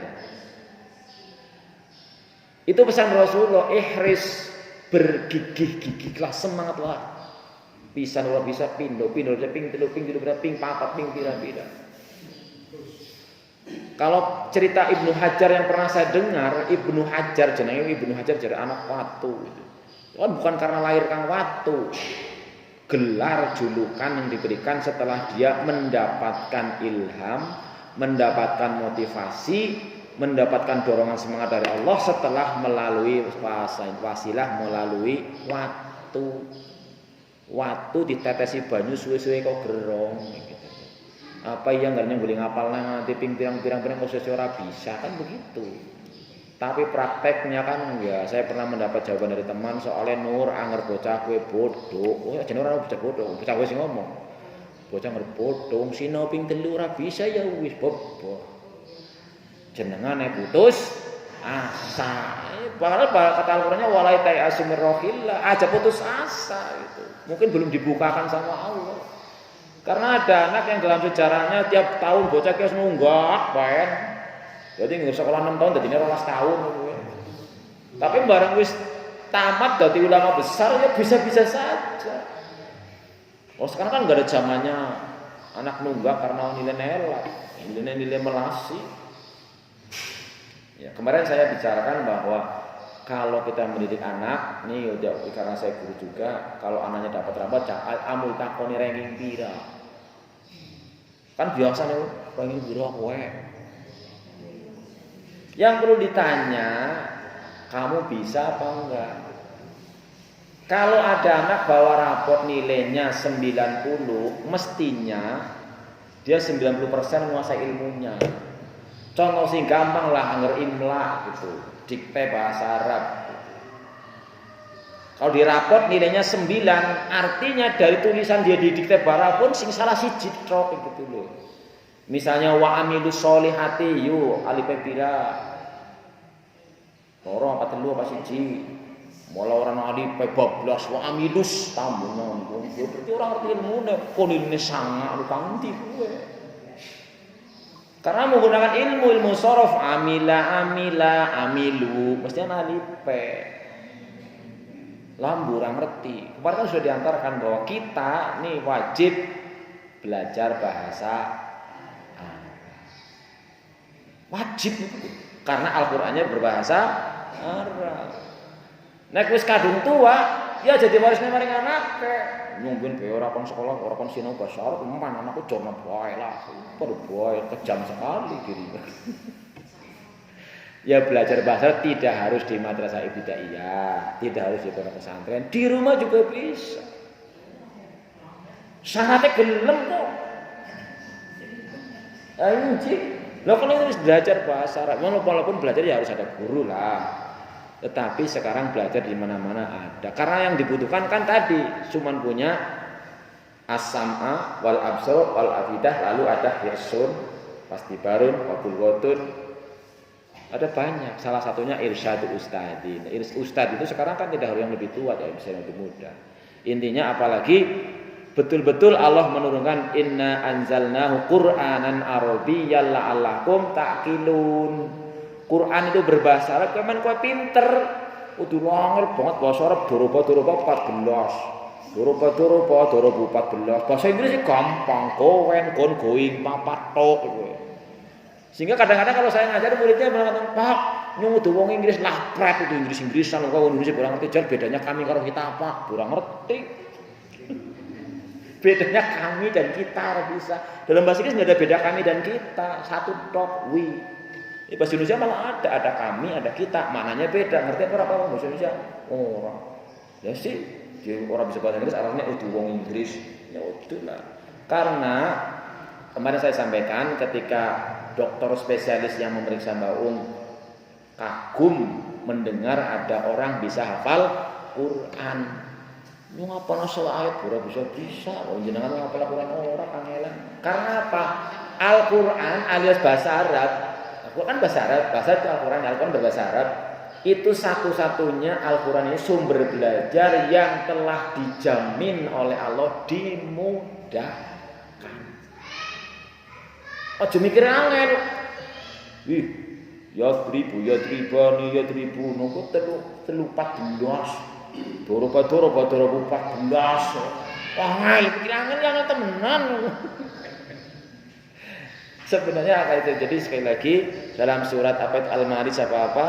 Itu pesan Rasulullah, ihris, bergigih-gigihlah, semangatlah. Pisan ora bisa pindho ping 3 ping 4 ping pira-pira. Kalau cerita Ibnu Hajar yang pernah saya dengar, Ibnu Hajar jenenge Ibnu Hajar jadi anak watu gitu. Kan bukan karena lahir kang watu. Gelar julukan yang diberikan setelah dia mendapatkan ilham, mendapatkan motivasi mendapatkan dorongan semangat dari Allah setelah melalui wasilah melalui waktu ditetesi banyu suwe-suwe kok gerong gitu. Apa yang enggak boleh ngapal nanti ping pirang-pirang kok ora bisa kan begitu. Tapi prakteknya kan ya saya pernah mendapat jawaban dari teman soalnya Nur anger bocah kowe bodoh. Oh jenenge ora bocah bodoh, bocah kowe sing ngomong. Bocah anger bodoh sino ping 3 ora bisa ya wis bobo. Jenengane putus asa. Padahal kata Al-Qur'annya walai ta'asumir rohillah, aja putus asa itu. Mungkin belum dibukakan sama Allah. Karena ada anak yang dalam sejarahnya tiap tahun bocah kios nunggak bae. Jadi nggak sekolah 6 tahun jadi 12 tahun gitu. Tapi barang wis tamat jadi ulama besar ya bisa-bisa saja. Oh sekarang kan nggak ada zamannya anak nunggak karena nilai melasi. Ya, kemarin saya bicarakan bahwa kalau kita mendidik anak, nih udah karena saya guru juga, kalau anaknya dapat rapat, amul takoni ranking pira. Kan biasanya ranking pira kowe. Yang perlu ditanya, kamu bisa apa enggak? Kalau ada anak bawa rapot nilainya 90, mestinya dia 90% menguasai ilmunya. Contoh sing gampang lah anger imla gitu, dikte bahasa Arab. Kalau di rapot nilainya 9, artinya dari tulisan dia di dikte bahasa pun sing salah siji tok gitu loh. Misalnya wa amilus solihati yu alif pira. Loro apa telu apa siji. Mula orang alif 12 wa amilus tambungan. Berarti orang ngerti ilmune, kon ilmune sangat lu kang ndi kowe. Karena menggunakan ilmu sorof amila, amilu, mestinya alipe. Lambu orang ngerti. Kemarin kan sudah diantarkan bahwa kita nih wajib belajar bahasa Arab. Wajib itu. Karena Al-Qur'annya berbahasa Arab. Nek wis kadung tua, ya jadi warisnya maring anake. Mungkin be ora kon sekolah, ora kon sinau bahasa Arab, empan anakku jono bae lah. Padha bae kejam sekali dirinya. Ya belajar bahasa tidak harus di madrasah ibtidaiyah, tidak harus di pondok pesantren, di rumah juga bisa. Syaratnya gelem kok. Anjing. Lah kan harus belajar bahasa Arab. Walaupun belajar ya harus ada guru lah. Tetapi sekarang belajar di mana-mana ada. Karena yang dibutuhkan kan tadi cuman punya as-sam'a wal absar wal afidah, lalu ada hirsun, pastibarun, wabulwatun. Ada banyak. Salah satunya irsyadu ustadin. Ustad itu sekarang kan tidak harus yang lebih tua, ya bisa yang lebih muda. Intinya apalagi betul-betul Allah menurunkan inna anzalnahu qur'anan arabiyyan la'allakum ta'qilun. Quran itu berbahasa Arab, kemen kowe pinter. Kudu langer banget bahasa Arab doroba 14. Doroba 14. Bahasa Inggris gampang, kowen, kon, going, papat tok kowe. Sehingga kadang-kadang kalau saya ngajar muridnya mengatakan, "Pak, nyuwun wong Inggris lah prep itu Inggris-Inggrisan kok Indonesia kurang ngerti, jar bedanya kami karo kita apa? Kurang ngerti." Bedanya kami dan kita harus bisa. Dalam bahasa Inggris enggak ada beda kami dan kita, satu tok we. Bahasa Indonesia malah ada kami, ada kita, maknanya beda. Ngerti apa bahasa Indonesia? Orang. Ya sih, orang bisa bahasa Inggris arahnya udah wong Inggris. Ya udahlah. Karena kemarin saya sampaikan ketika dokter spesialis yang memeriksa Mbak Un kagum mendengar ada orang bisa hafal Quran. Lu ngapal salah ayat ora bisa. Oh jenengan ngapal Quran ora kangelan. Karena apa? Al-Quran alias bahasa Arab. Al-Quran bahasa Arab, bahasa itu Al-Quran berbahasa Arab. Itu satu-satunya Al-Quran ini sumber belajar yang telah dijamin oleh Allah dimudahkan. Aja mikir angel. Ih, ya tribani nopo telu 14. Doroba 14. Wah, mikir angel temenan. Sebenarnya apa itu? Jadi sekali lagi dalam surat Al-Ma'arij apa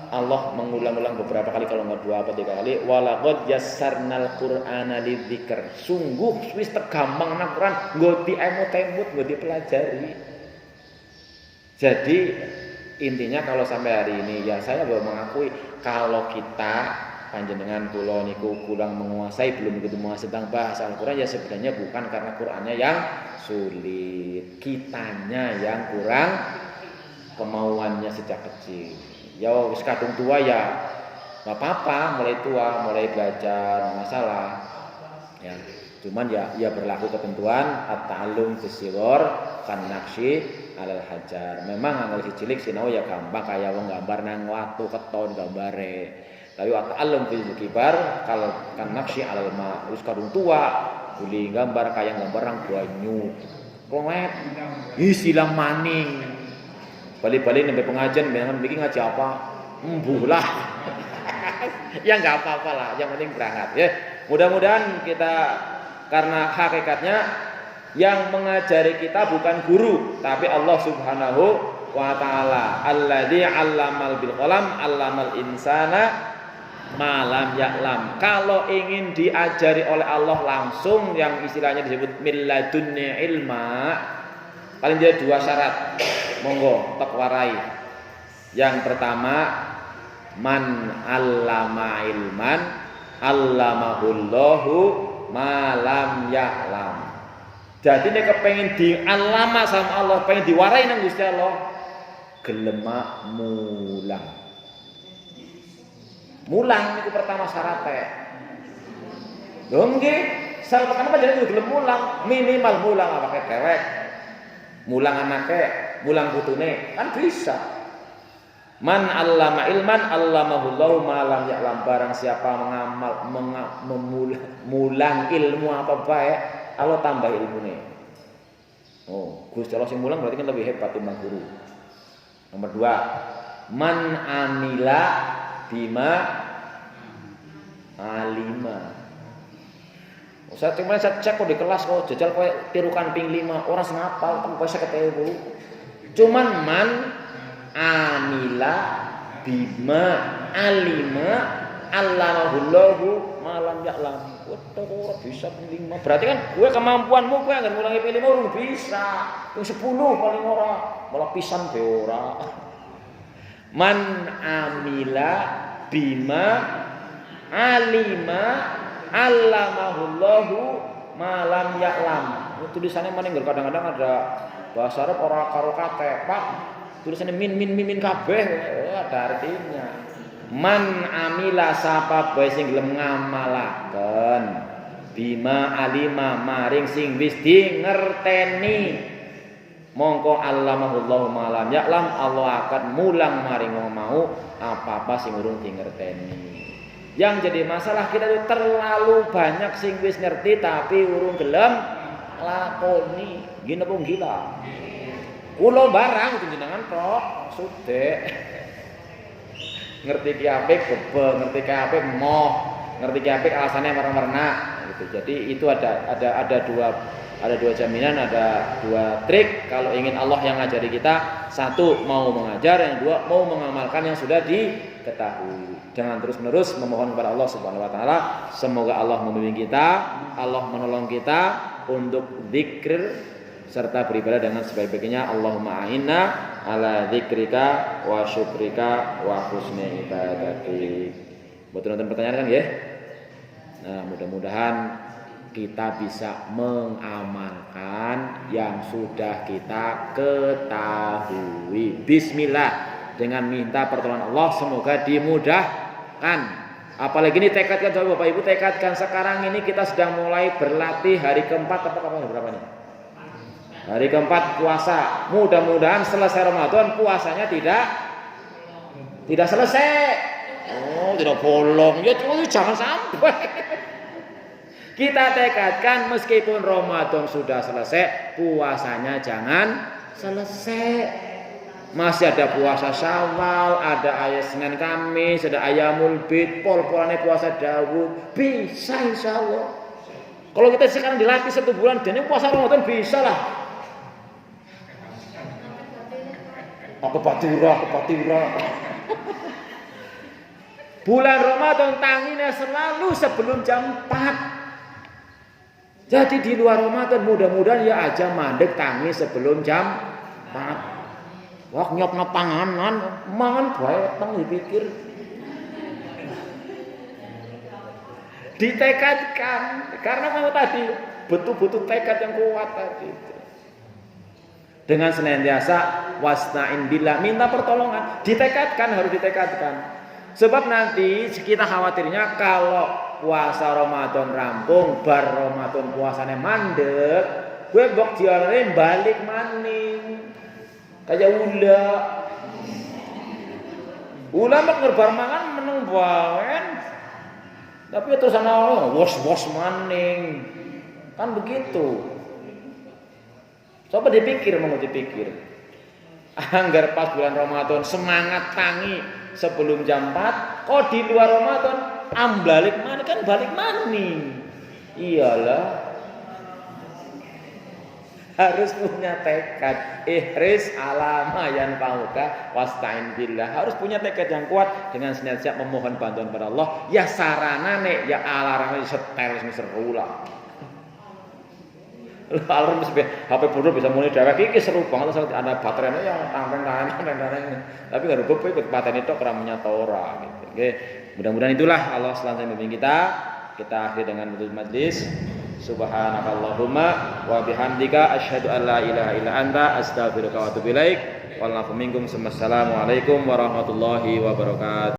Allah mengulang-ulang beberapa kali kalau enggak 2 atau 3 kali walaqad yassarnal qur'ana lidzikr. Sungguh wis tegampang nang Quran nggo diemut-emut, nggo dipelajari. Jadi Intinya kalau sampai hari ini ya saya baru mengakui kalau kita panjenengan kula niku kurang menguasai, belum begitu menguasai tentang bahasa Al-Qur'an ya sebenarnya bukan karena Qur'annya yang sulit, kitanya yang kurang kemauannya sejak kecil. Ya wis kadung tua ya enggak apa-apa, mulai tua, mulai belajar masalah. Ya, cuman ya berlaku ketentuan at-ta'allum fis-shighar kan naqsi alal hajar. Memang angel cilik sinau ya gampang kaya wong gambar nang watu keton gambare. Tapi at-ta'allum fil kibar kalau kan naqsi alal ma wis kadung tua, kuli gambar kaya gambar nang banyu. Klomet. Silang maning. Balik-balik nembe pengajian bilang bikin ngaji apa? Mbulah. Ya enggak apa-apa lah, yang penting berangkat ya. Mudah-mudahan kita karena hakikatnya yang mengajari kita bukan guru, tapi Allah Subhanahu wa taala. Alladzi 'allamal bil qalam 'allamal insana ma lam ya'lam. Kalau ingin diajari oleh Allah langsung yang istilahnya disebut milladunni ilma, paling tidak 2 syarat. Monggo tak warai. Yang pertama, man 'allama ilman 'allamahullahu ma lam ya'lam. Jadi nek kepengin dialama sama Allah, pengen diwarai nang Gusti Allah, gelema mulang. Mulang niku pertama syaratnya. Lho nggih, syarat pertama panjenengan gelem mulang, minimal mulang apa kek dewek. Mulang anake, mulang putune, kan bisa. Man 'allama ilman 'allamahullahu ma lam ya'lam. Barang siapa mulang ilmu apa bae, Allah tambah ilmune. Oh, Gusti Allah sing mulang berarti kan lebih hebat timbang guru. Nomor 2, man amila bima alima. Saya cuma cek kok di kelas kok jajal kowe tirukan ping 5, ora senapal kan kowe 50.000. Cuman man amila bima alima allamahullahu malam ya'lam. Waduh ora bisa ping 5. Berarti kan gue kemampuanmu gue anggere ngulangi ping 5 urung bisa. Ping 10 paling ora, malah pisan be ora. Man amila bima alima allamahullahu malam ya'lam. Tulisannya maning kadang-kadang ada bahasa Arab ora karo kate, Pak. Tulisannya min kabeh ada artinya. Man amila sapa bae sing gelem ngamalaken bima alima maring sing wis di ngerteni, mongko allamahullahu malam ya'lam, Allah akan mulang maring wong mau apa-apa sing urung di ngerteni. Yang jadi masalah kita itu terlalu banyak sing wis ngerti tapi urung gelem lakoni. Gini pun gila. Kulo barang jenengan tok sudek. Ngerti ki apik bebe, ngerti ki apik moh, ngerti ki apik alasannya warna-warna gitu. Jadi itu ada dua jaminan, ada 2 trik kalau ingin Allah yang ngajari kita. 1 mau mengajar, yang 2 mau mengamalkan yang sudah diketahui. Jangan terus-menerus memohon kepada Allah Subhanahu wa taala. Semoga Allah membimbing kita, Allah menolong kita untuk zikir serta beribadah dengan sebaik-baiknya. Allahumma a'inna ala dzikrika wa syukrika wa husni ibadatik. Buat nonton pertanyaan kan ya? Nah, mudah-mudahan kita bisa mengamalkan yang sudah kita ketahui. Bismillah, dengan minta pertolongan Allah semoga dimudahkan. Apalagi ini tekadkan coba Bapak Ibu, tekadkan sekarang ini kita sedang mulai berlatih hari keempat atau kapan berapa nih? Hari keempat puasa. Mudah-mudahan selesai Ramadan puasanya tidak selesai. Oh, tidak bolong. Ya jangan sampai. Kita tekadkan meskipun Ramadan sudah selesai, puasanya jangan selesai. Masih ada puasa Syawal, ada ayat Senin Kamis, ada Ayamul Bid, pol-polane puasa Daud. Bisa insyaallah. Kalau kita sekarang dilatih 1 bulan, dan puasa Ramadan bisa lah. Aku patira. Bulan Ramadan tanginya selalu sebelum jam 4. Jadi di luar Ramadan mudah-mudahan ya aja mandek tangi sebelum jam 4. Wah nyopno panganan, mangan bae teng dipikir. Ditekadkan karena mau tadi betul-betul tekad yang kuat tadi itu. Dengan senantiasa wasta'in billah, minta pertolongan, ditekadkan, harus ditekadkan. Sebab nanti kita khawatirnya kalau puasa Ramadan rampung, bar Ramadan puasanya mandek, gue bok diare balik maning. Kayak ula mak ngerbar mangan meneng baen. Tapi terus ana wos-wos maning. Kan begitu. Coba dipikir, mau dipikir. Anggar pas bulan Ramadan semangat tangi sebelum jam 4, kok di luar Ramadan ambalik maning kan balik maning. Iyalah. Harus punya tekad, ihris ala ma yanfa'uka wasta'in billah. Harus punya tekad yang kuat dengan senantiasa memohon bantuan kepada Allah. Ya saranane ya alarmnya setel seru lah. Alarm HP bodoh bisa mulai dewek iki seru banget ada baterainya yang tangkeng. Tapi enggak rubuh ikut pateni tok ora menyata ora gitu. Oke, mudah-mudahan itulah Allah selanjutnya membimbing kita. Kita akhiri dengan tutup majlis. Subhanakallahumma wa bihamdika asyhadu an la ilaha illa anta astaghfiruka wa atubu ilaik. Wallahu minkum. Wassalamualaikum warahmatullahi wabarakatuh.